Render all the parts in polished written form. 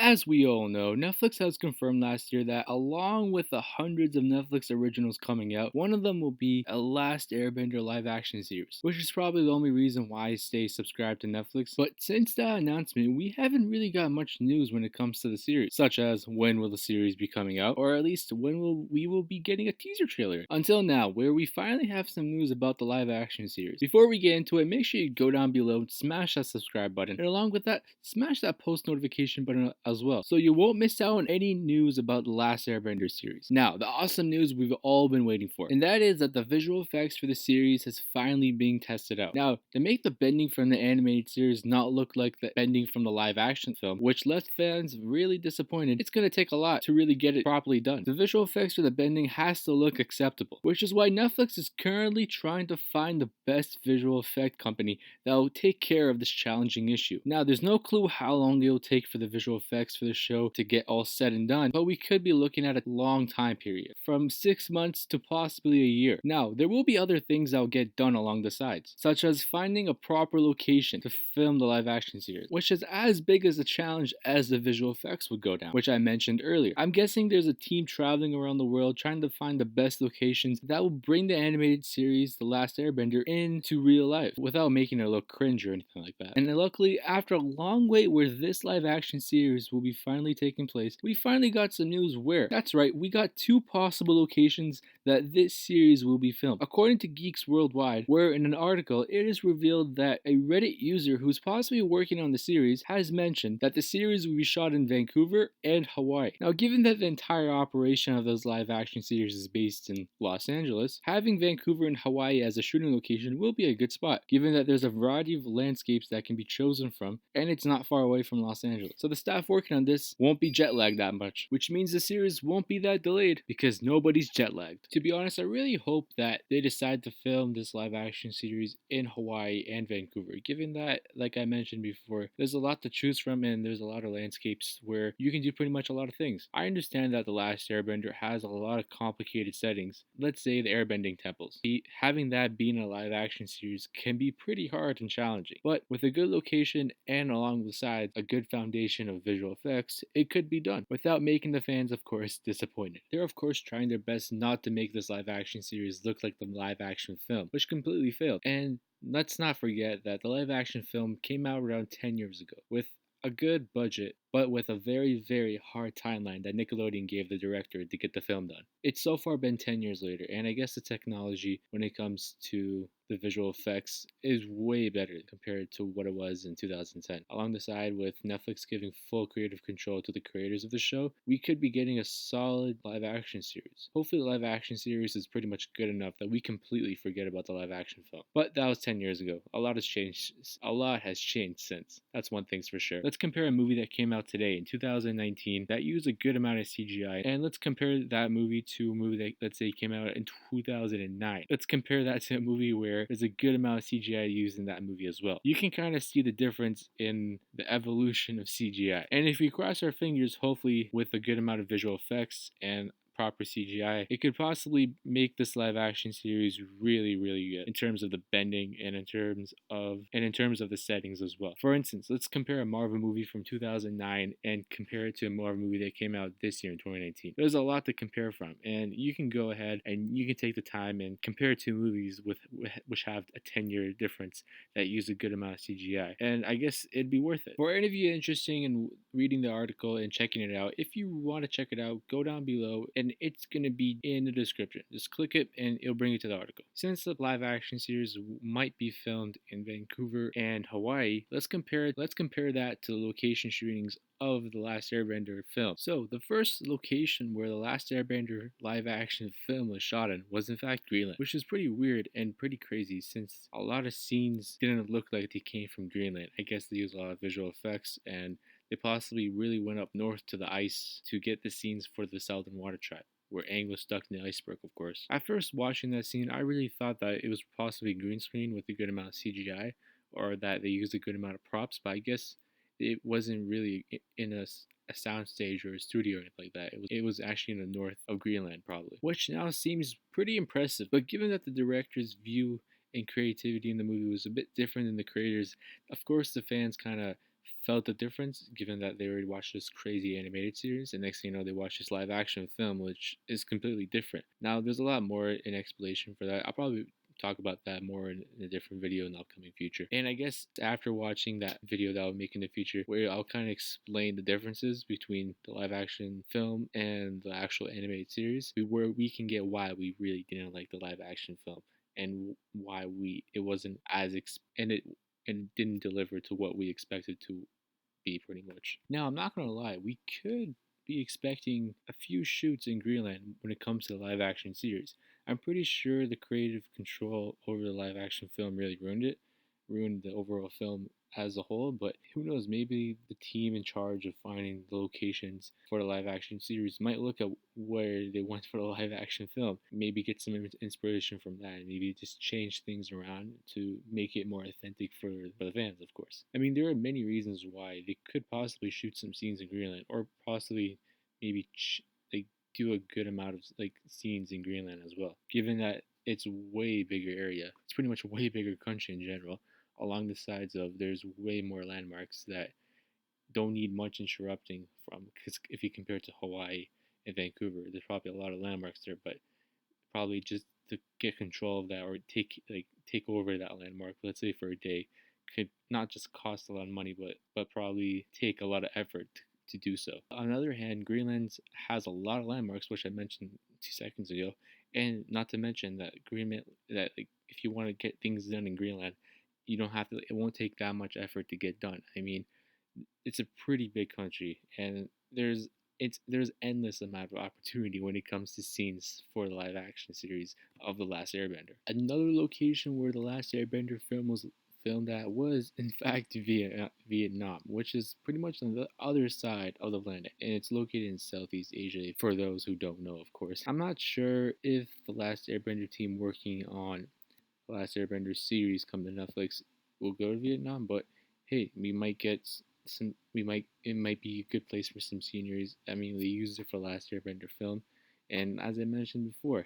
As we all know, Netflix has confirmed last year that along with the hundreds of Netflix originals coming out, one of them will be a Last Airbender live action series, which is probably the only reason why I stay subscribed to Netflix. But since that announcement, we haven't really got much news when it comes to the series, such as when will the series be coming out, or at least when will we be getting a teaser trailer. Until now, where we finally have some news about the live action series. Before we get into it, make sure you go down below, smash that subscribe button, and along with that, smash that post notification button as well, so you won't miss out on any news about the Last Airbender series. Now, the awesome news we've all been waiting for, and that is that the visual effects for the series has finally been tested out. Now, to make the bending from the animated series not look like the bending from the live action film, which left fans really disappointed, it's going to take a lot to really get it properly done. The visual effects for the bending has to look acceptable, which is why Netflix is currently trying to find the best visual effect company that will take care of this challenging issue. Now, there's no clue how long it will take for the visual effects for the show to get all said and done, but we could be looking at a long time period, from 6 months to possibly a year. Now, there will be other things that will get done along the sides, such as finding a proper location to film the live action series, which is as big as a challenge as the visual effects would go down, which I mentioned earlier. I'm guessing there's a team traveling around the world trying to find the best locations that will bring the animated series The Last Airbender into real life without making it look cringe or anything like that. And luckily, after a long wait where this live action series will be finally taking place, we finally got some news where. That's right, we got 2 possible locations that this series will be filmed. According to Geeks Worldwide, where in an article it is revealed that a Reddit user who's possibly working on the series has mentioned that the series will be shot in Vancouver and Hawaii. Now, given that the entire operation of those live action series is based in Los Angeles, having Vancouver and Hawaii as a shooting location will be a good spot, given that there's a variety of landscapes that can be chosen from, and it's not far away from Los Angeles. So the staff working on this won't be jet lagged that much, which means the series won't be that delayed because nobody's jet lagged. To be honest, I really hope that they decide to film this live action series in Hawaii and Vancouver, given that, like I mentioned before, there's a lot to choose from and there's a lot of landscapes where you can do pretty much a lot of things. I understand that The Last Airbender has a lot of complicated settings. Let's say the airbending temples. Having that being a live action series can be pretty hard and challenging, but with a good location and along the side a good foundation of visual effects, it could be done without making the fans, of course, disappointed. They're of course trying their best not to make this live action series look like the live action film, which completely failed. And let's not forget that the live action film came out around 10 years ago with a good budget, but with a very, very hard timeline that Nickelodeon gave the director to get the film done. It's so far been 10 years later, and I guess the technology when it comes to the visual effects is way better compared to what it was in 2010. Along the side with Netflix giving full creative control to the creators of the show, we could be getting a solid live action series. Hopefully the live action series is pretty much good enough that we completely forget about the live action film. But that was 10 years ago. A lot has changed since. That's one thing's for sure. Let's compare a movie that came out today in 2019 that used a good amount of CGI, and let's compare that movie to a movie that, let's say, came out in 2009. Let's compare that to a movie where there's a good amount of CGI used in that movie as well. You can kind of see the difference in the evolution of CGI. And if we cross our fingers, hopefully with a good amount of visual effects and proper CGI, it could possibly make this live action series really, really good in terms of the bending and in terms of the settings as well. For instance, let's compare a Marvel movie from 2009 and compare it to a Marvel movie that came out this year in 2019. There's a lot to compare from, and you can go ahead and you can take the time and compare two movies which have a 10-year difference that use a good amount of CGI, and I guess it'd be worth it. For any of you interested in reading the article and checking it out, if you want to check it out, go down below and it's going to be in the description. Just click it and it'll bring you to the article. Since the live action series might be filmed in Vancouver and Hawaii, let's compare that to the location shootings of the Last Airbender film. So the first location where the Last Airbender live action film was shot in was in fact Greenland, which is pretty weird and pretty crazy since a lot of scenes didn't look like they came from Greenland. I guess they used a lot of visual effects and they possibly really went up north to the ice to get the scenes for the Southern Water Tribe, where Aang was stuck in the iceberg, of course. At first watching that scene, I really thought that it was possibly green screen with a good amount of CGI, or that they used a good amount of props, but I guess it wasn't really in a sound stage or a studio or anything like that. It was actually in the north of Greenland, probably, which now seems pretty impressive. But given that the director's view and creativity in the movie was a bit different than the creators, of course the fans kind of felt the difference given that they already watched this crazy animated series, and next thing you know, they watch this live action film, which is completely different. Now, there's a lot more in explanation for that. I'll probably talk about that more in a different video in the upcoming future. And I guess after watching that video that I'll make in the future, where I'll kind of explain the differences between the live action film and the actual animated series, where we can get why we really didn't like the live action film and why it wasn't as and it didn't deliver to what we expected to be pretty much. Now, I'm not gonna lie, we could be expecting a few shoots in Greenland when it comes to the live action series. I'm pretty sure the creative control over the live action film really ruined the overall film as a whole, but who knows, maybe the team in charge of finding the locations for the live action series might look at where they went for the live action film, maybe get some inspiration from that, and maybe just change things around to make it more authentic for the fans, of course. I mean, there are many reasons why they could possibly shoot some scenes in Greenland, or possibly maybe like do a good amount of like scenes in Greenland as well, given that it's way bigger area. It's pretty much a way bigger country in general. Along the sides of there's way more landmarks that don't need much interrupting from, because if you compare it to Hawaii and Vancouver, there's probably a lot of landmarks there, but probably just to get control of that or take over that landmark, let's say for a day, could not just cost a lot of money, but probably take a lot of effort to do so. On the other hand, Greenland has a lot of landmarks, which I mentioned 2 seconds ago, and not to mention that Greenland, that like if you want to get things done in Greenland, you don't have to. It won't take that much effort to get done. I mean, it's a pretty big country, and there's endless amount of opportunity when it comes to scenes for the live action series of The Last Airbender. Another location where The Last Airbender film was filmed at was in fact Vietnam, which is pretty much on the other side of the planet, and it's located in Southeast Asia for those who don't know, of course. I'm not sure if the Last Airbender team working on the Last Airbender series come to Netflix will go to Vietnam, but hey, we might get some. We might it might be a good place for some sceneries. I mean, they used it for Last Airbender film, and as I mentioned before,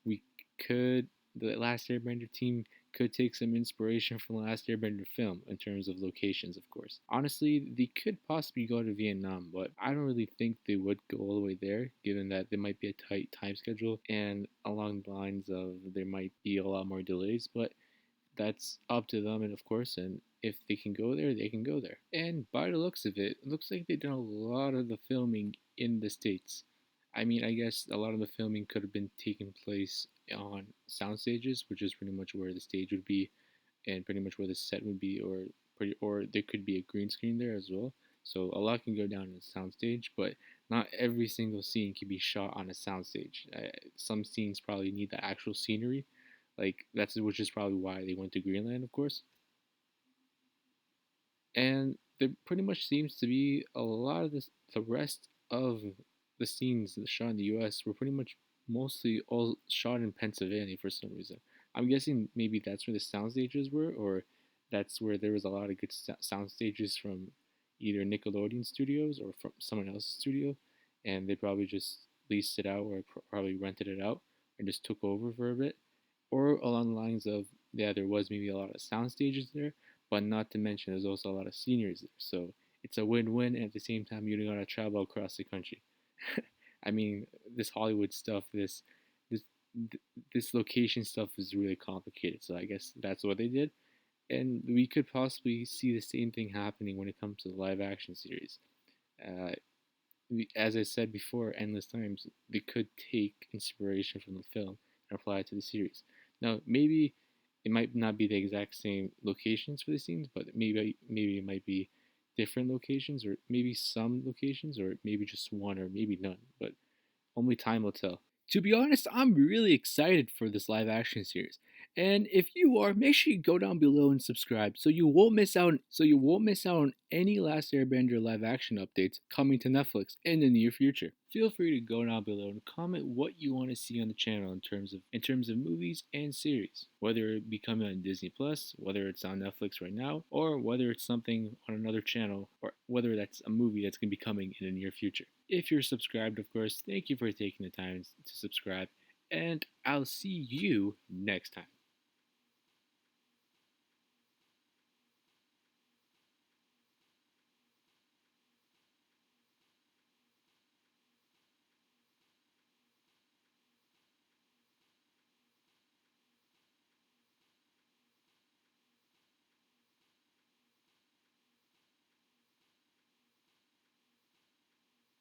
we could the Last Airbender team could take some inspiration from the Last Airbender film in terms of locations, of course. Honestly, they could possibly go to Vietnam, but I don't really think they would go all the way there, given that there might be a tight time schedule and along the lines of there might be a lot more delays, but that's up to them, and of course, and if they can go there, they can go there. And by the looks of it looks like they've done a lot of the filming in the States. I mean, I guess a lot of the filming could have been taking place on sound stages, which is pretty much where the stage would be, and pretty much where the set would be, or there could be a green screen there as well. So a lot can go down in a sound stage, but not every single scene can be shot on a sound stage. Some scenes probably need the actual scenery, like that's which is probably why they went to Greenland, of course. And there pretty much seems to be a lot of the rest of the scenes that shot in the U.S. were pretty much mostly all shot in Pennsylvania for some reason. I'm guessing maybe that's where the sound stages were, or that's where there was a lot of good sound stages from either Nickelodeon Studios or from someone else's studio, and they probably just leased it out or probably rented it out and just took over for a bit, or along the lines of yeah, there was maybe a lot of sound stages there, but not to mention there's also a lot of seniors there. So it's a win-win, and at the same time, you don't gotta travel across the country. I mean, this Hollywood stuff, this this location stuff is really complicated. So I guess that's what they did, and we could possibly see the same thing happening when it comes to the live action series. Uh, as I said before, endless times, they could take inspiration from the film and apply it to the series. Now, maybe it might not be the exact same locations for the scenes, but maybe it might be different locations, or maybe some locations, or maybe just one, or maybe none. But only time will tell. To be honest, I'm really excited for this live action series. And if you are, make sure you go down below and subscribe so you won't miss out on any Last Airbender live action updates coming to Netflix in the near future. Feel free to go down below and comment what you want to see on the channel in terms of movies and series, whether it be coming on Disney Plus, whether it's on Netflix right now, or whether it's something on another channel, or whether that's a movie that's going to be coming in the near future. If you're subscribed, of course, thank you for taking the time to subscribe, and I'll see you next time.